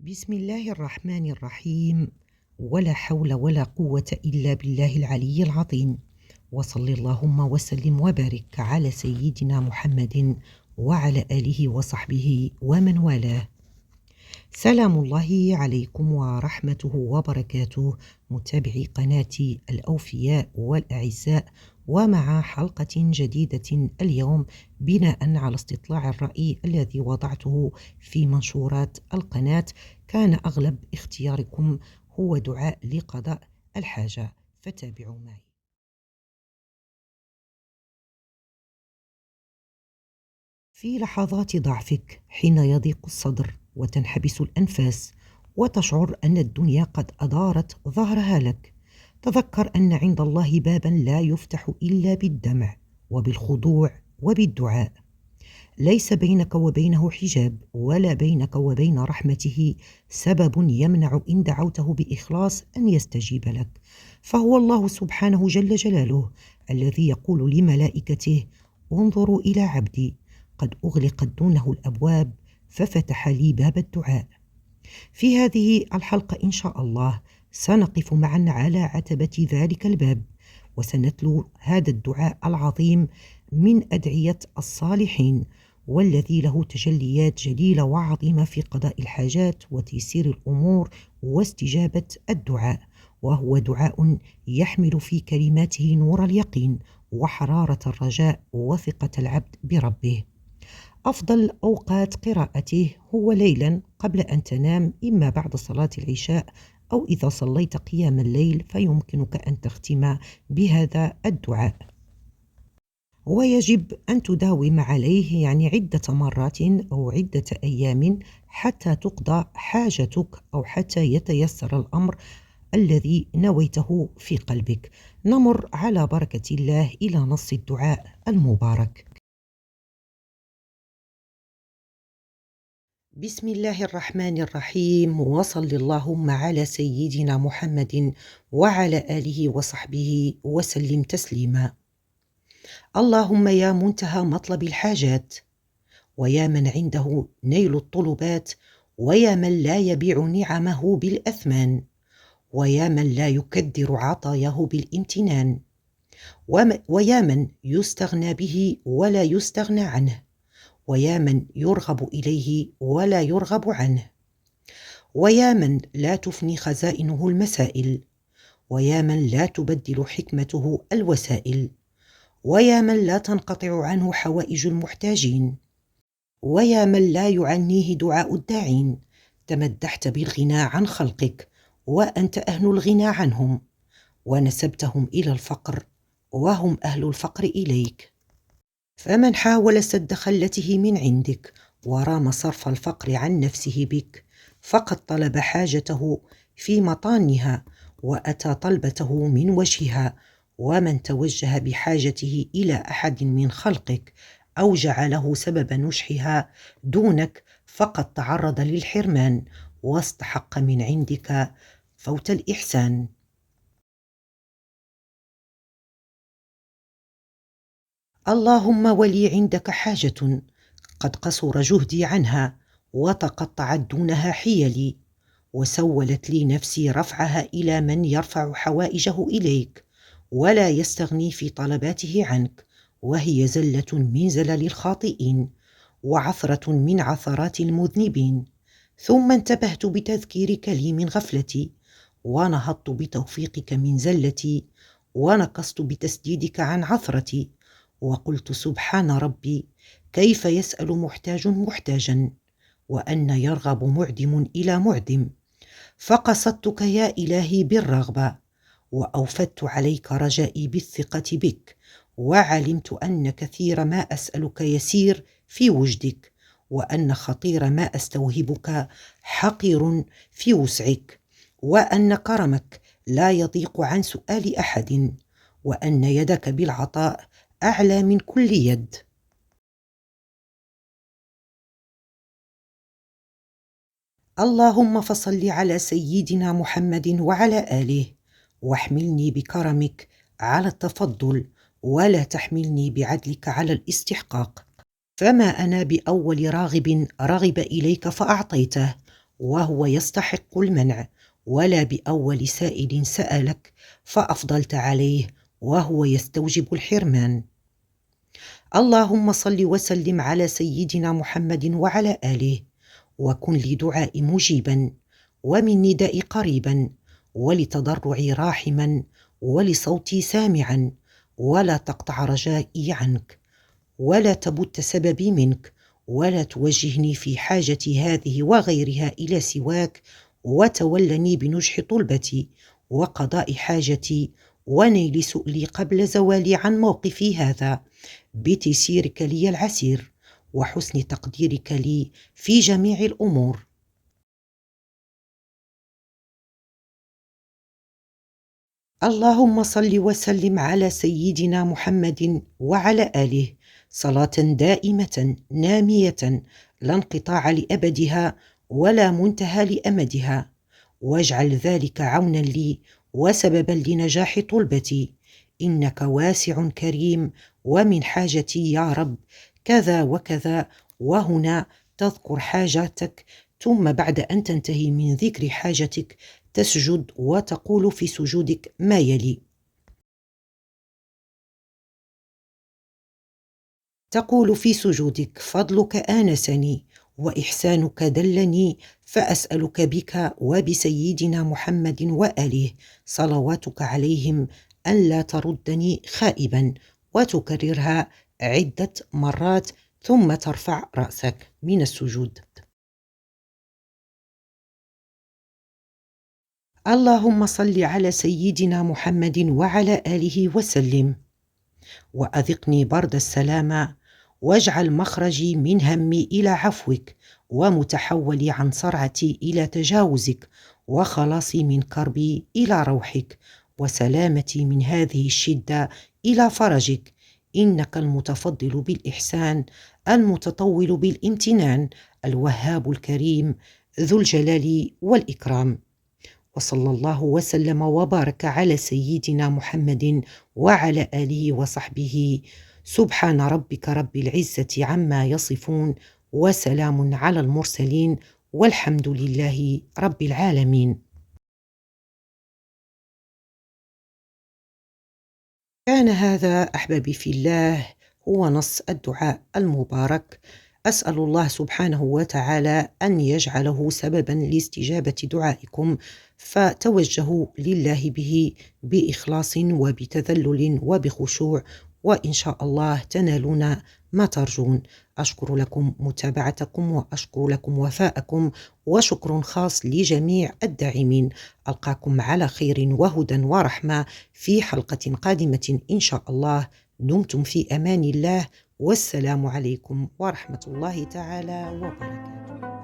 بسم الله الرحمن الرحيم. ولا حول ولا قوة إلا بالله العلي العظيم. وصل اللهم وسلم وبارك على سيدنا محمد وعلى آله وصحبه ومن والاه. سلام الله عليكم ورحمته وبركاته، متابعي قناة الأوفياء والأعزاء، ومع حلقة جديدة اليوم بناء على استطلاع الرأي الذي وضعته في منشورات القناة. كان أغلب اختياركم هو دعاء لقضاء الحاجة، فتابعوا معي. في لحظات ضعفك، حين يضيق الصدر وتنحبس الأنفاس وتشعر أن الدنيا قد أدارت ظهرها لك، تذكر أن عند الله بابا لا يفتح إلا بالدمع وبالخضوع وبالدعاء. ليس بينك وبينه حجاب، ولا بينك وبين رحمته سبب يمنع إن دعوته بإخلاص أن يستجيب لك، فهو الله سبحانه جل جلاله الذي يقول لملائكته: انظروا إلى عبدي قد أغلقت دونه الأبواب ففتح لي باب الدعاء. في هذه الحلقة إن شاء الله سنقف معا على عتبة ذلك الباب، وسنتلو هذا الدعاء العظيم من أدعية الصالحين، والذي له تجليات جليلة وعظيمة في قضاء الحاجات وتيسير الأمور واستجابة الدعاء، وهو دعاء يحمل في كلماته نور اليقين وحرارة الرجاء وثقة العبد بربه. أفضل أوقات قراءته هو ليلا قبل أن تنام، إما بعد صلاة العشاء أو إذا صليت قيام الليل فيمكنك أن تختم بهذا الدعاء. ويجب أن تداوم عليه، يعني عدة مرات أو عدة أيام، حتى تقضى حاجتك أو حتى يتيسر الأمر الذي نويته في قلبك. نمر على بركة الله إلى نص الدعاء المبارك. بسم الله الرحمن الرحيم، وصل اللهم على سيدنا محمد وعلى آله وصحبه وسلم تسليما. اللهم يا منتهى مطلب الحاجات، ويا من عنده نيل الطلبات، ويا من لا يبيع نعمه بالأثمان، ويا من لا يكدر عطاياه بالامتنان، ويا من يستغنى به ولا يستغنى عنه، ويا من يرغب إليه ولا يرغب عنه، ويا من لا تفني خزائنه المسائل، ويا من لا تبدل حكمته الوسائل، ويا من لا تنقطع عنه حوائج المحتاجين، ويا من لا يعنيه دعاء الداعين. تمدحت بالغنى عن خلقك وأنت أهل الغنى عنهم، ونسبتهم إلى الفقر وهم أهل الفقر إليك. فمن حاول سد خلته من عندك ورام صرف الفقر عن نفسه بك، فقد طلب حاجته في مطانها وأتى طلبته من وجهها. ومن توجه بحاجته إلى أحد من خلقك أو جعله سبب نشحها دونك، فقد تعرض للحرمان واستحق من عندك فوت الإحسان. اللهم ولي عندك حاجة قد قصر جهدي عنها وتقطعت دونها حيلي، وسولت لي نفسي رفعها إلى من يرفع حوائجه إليك ولا يستغني في طلباته عنك، وهي زلة من زلل الخاطئين وعثرة من عثرات المذنبين. ثم انتبهت بتذكيرك لي من غفلتي، ونهضت بتوفيقك من زلتي، ونقصت بتسديدك عن عثرتي، وقلت: سبحان ربي، كيف يسأل محتاج محتاجا وأن يرغب معدم إلى معدم. فقصدتك يا إلهي بالرغبة، وأوفدت عليك رجائي بالثقة بك، وعلمت أن كثير ما أسألك يسير في وجدك، وأن خطير ما أستوهبك حقير في وسعك، وأن كرمك لا يضيق عن سؤال أحد، وأن يدك بالعطاء أعلى من كل يد. اللهم فصل على سيدنا محمد وعلى آله، واحملني بكرمك على التفضل، ولا تحملني بعدلك على الاستحقاق. فما أنا بأول راغب رغب إليك فأعطيته، وهو يستحق المنع، ولا بأول سائل سألك فأفضلت عليه وهو يستوجب الحرمان. اللهم صل وسلم على سيدنا محمد وعلى آله، وكن لدعاء مجيبا، ومن نداء قريبا، ولتضرعي راحما، ولصوتي سامعا، ولا تقطع رجائي عنك، ولا تبت سببي منك، ولا توجهني في حاجتي هذه وغيرها إلى سواك، وتولني بنجح طلبتي وقضاء حاجتي ونيل سؤلي قبل زوالي عن موقفي هذا، بتيسيرك لي العسير وحسن تقديرك لي في جميع الأمور. اللهم صل وسلم على سيدنا محمد وعلى آله صلاة دائمة نامية لا انقطاع لأبدها ولا منتهى لأمدها، واجعل ذلك عونا لي وسببا لنجاح طلبتي، إنك واسع كريم، ومن حاجتي يا رب كذا وكذا. وهنا تذكر حاجاتك، ثم بعد أن تنتهي من ذكر حاجتك تسجد وتقول في سجودك ما يلي: تقول في سجودك: فضلك آنسني وإحسانك دلني، فأسألك بك وبسيدنا محمد وآله صلواتك عليهم أن لا تردني خائبا، وتكررها عدة مرات ثم ترفع رأسك من السجود. اللهم صل على سيدنا محمد وعلى آله وسلم، وأذقني برد السلامة، واجعل مخرجي من همي إلى عفوك، ومتحولي عن صرعتي إلى تجاوزك، وخلاصي من كربي إلى روحك، وسلامتي من هذه الشدة إلى فرجك، إنك المتفضل بالإحسان، المتطول بالامتنان، الوهاب الكريم، ذو الجلال والإكرام. وصلى الله وسلم وبارك على سيدنا محمد وعلى آله وصحبه. سبحان ربك رب العزة عما يصفون، وسلام على المرسلين، والحمد لله رب العالمين. كان هذا أحبابي في الله هو نص الدعاء المبارك. أسأل الله سبحانه وتعالى أن يجعله سببا لاستجابة دعائكم، فتوجهوا لله به بإخلاص وبتذلل وبخشوع، وإن شاء الله تنالون ما ترجون. أشكر لكم متابعتكم، وأشكر لكم وفاءكم، وشكر خاص لجميع الداعمين. ألقاكم على خير وهدى ورحمة في حلقة قادمة إن شاء الله. دمتم في أمان الله، والسلام عليكم ورحمة الله تعالى وبركاته.